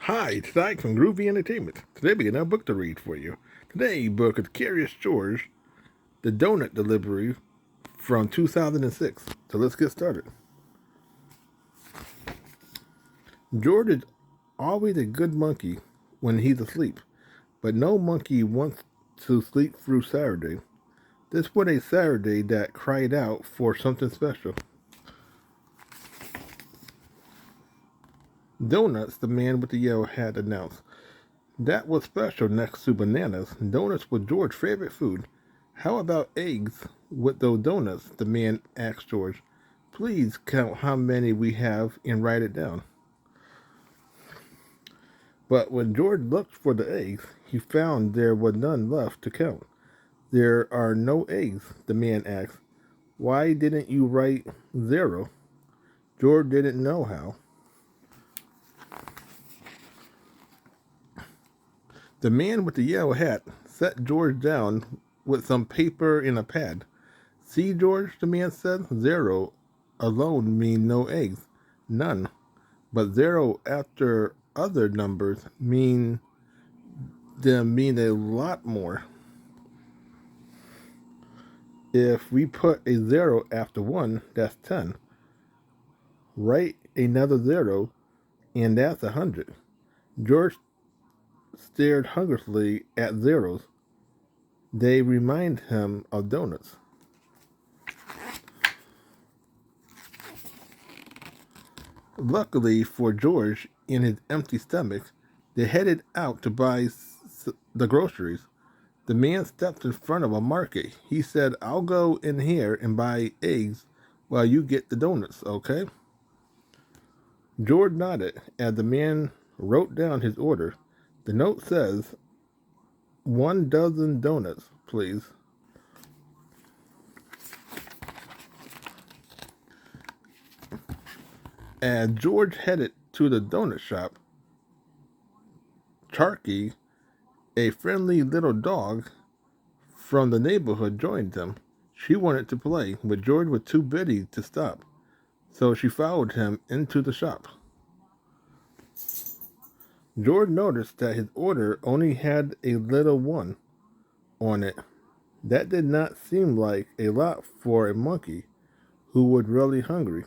Hi, it's Ike from Groovy Entertainment. Today we got a book to read for you. Today's book is Curious George, The Donut Delivery from 2006. So let's get started. George is always a good monkey when he's asleep, but no monkey wants to sleep through Saturday. This was a Saturday that cried out for something special. Donuts, the man with the yellow hat announced. That was special next to bananas. Donuts were George's favorite food. How about eggs with those donuts? The man asked George. Please count how many we have and write it down. But when George looked for the eggs, he found there were none left to count. There are no eggs, the man asked. Why didn't you write 0? George didn't know how. The man with the yellow hat set George down with some paper and a pad. See, George, the man said, 0 alone means no eggs, none. But 0 after other numbers mean a lot more. If we put a 0 after 1, that's 10. Write another 0, and that's 100. George stared hungrily at zeros. They remind him of donuts. Luckily for George and his empty stomach, they headed out to buy the groceries. The man stepped in front of a market. He said, I'll go in here and buy eggs while you get the donuts, okay? George nodded as the man wrote down his order. The note says, 1 dozen donuts, please. As George headed to the donut shop, Charky, a friendly little dog from the neighborhood, joined them. She wanted to play, but George was too busy to stop, so she followed him into the shop. George noticed that his order only had a little 1 on it. That did not seem like a lot for a monkey who was really hungry.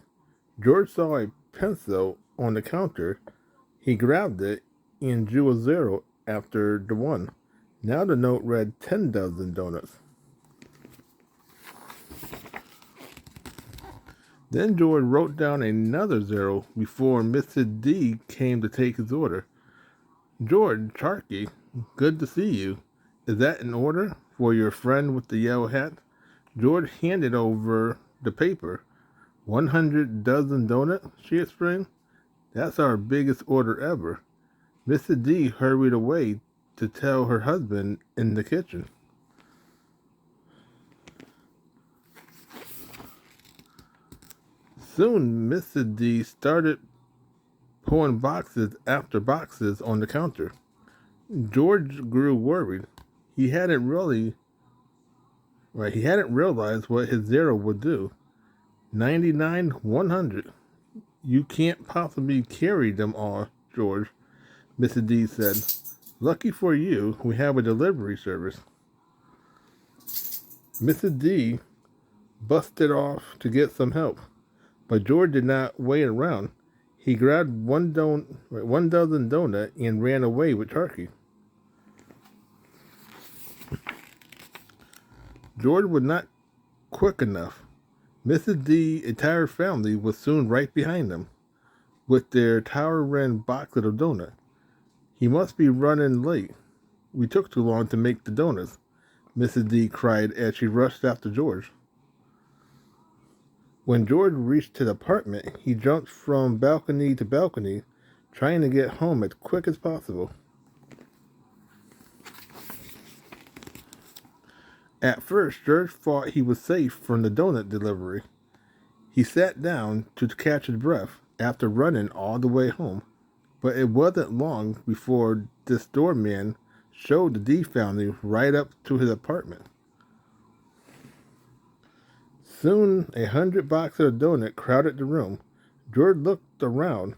George saw a pencil on the counter. He grabbed it and drew a 0 after the 1. Now the note read 10 dozen donuts. Then George wrote down another 0 before Mrs. D came to take his order. George, Charky, good to see you. Is that an order for your friend with the yellow hat? George handed over the paper. 100 dozen donuts, she explained. That's our biggest order ever. Mrs. D hurried away to tell her husband in the kitchen. Soon, Mrs. D started pouring boxes after boxes on the counter. George grew worried. He hadn't realized what his 0 would do. 99, 100. You can't possibly carry them all, George, Mrs. D said. Lucky for you, we have a delivery service. Mrs. D busted off to get some help, but George did not wait around. He grabbed 1 dozen donuts and ran away with Charky. George was not quick enough. Mrs. D's entire family was soon right behind them, with their towering box of donuts. He must be running late. We took too long to make the donuts, Mrs. D cried as she rushed after George. When George reached his apartment, he jumped from balcony to balcony, trying to get home as quick as possible. At first, George thought he was safe from the donut delivery. He sat down to catch his breath after running all the way home, but it wasn't long before this doorman showed the D family right up to his apartment. Soon, 100 boxes of donuts crowded the room. George looked around.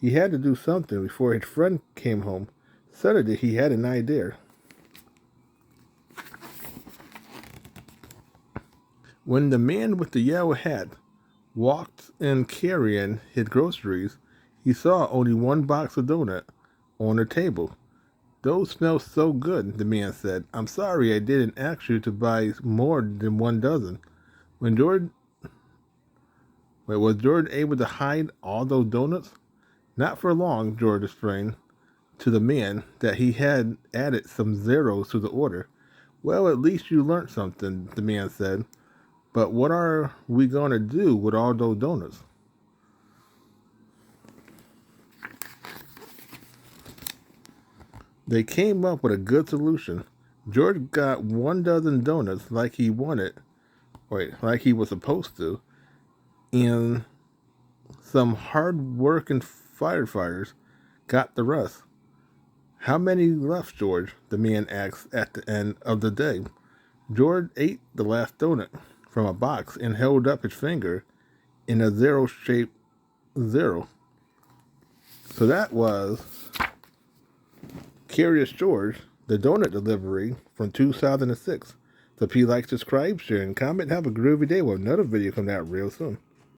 He had to do something before his friend came home. Suddenly, he had an idea. When the man with the yellow hat walked in carrying his groceries, he saw only one box of donuts on the table. "Those smell so good," the man said. "I'm sorry I didn't ask you to buy more than 1 dozen." When George was George able to hide all those donuts? Not for long, George explained to the man that he had added some zeros to the order. "Well, at least you learned something," the man said. "But what are we going to do with all those donuts?" They came up with a good solution. George got 1 dozen donuts like he wanted, like he was supposed to, and some hard-working firefighters got the rest. "How many left, George?" the man asked at the end of the day. George ate the last donut from a box and held up his finger in a zero-shaped zero. So that was Curious George, the donut delivery from 2006. So if you like, subscribe, share, and comment. Have a groovy day with another video coming out real soon.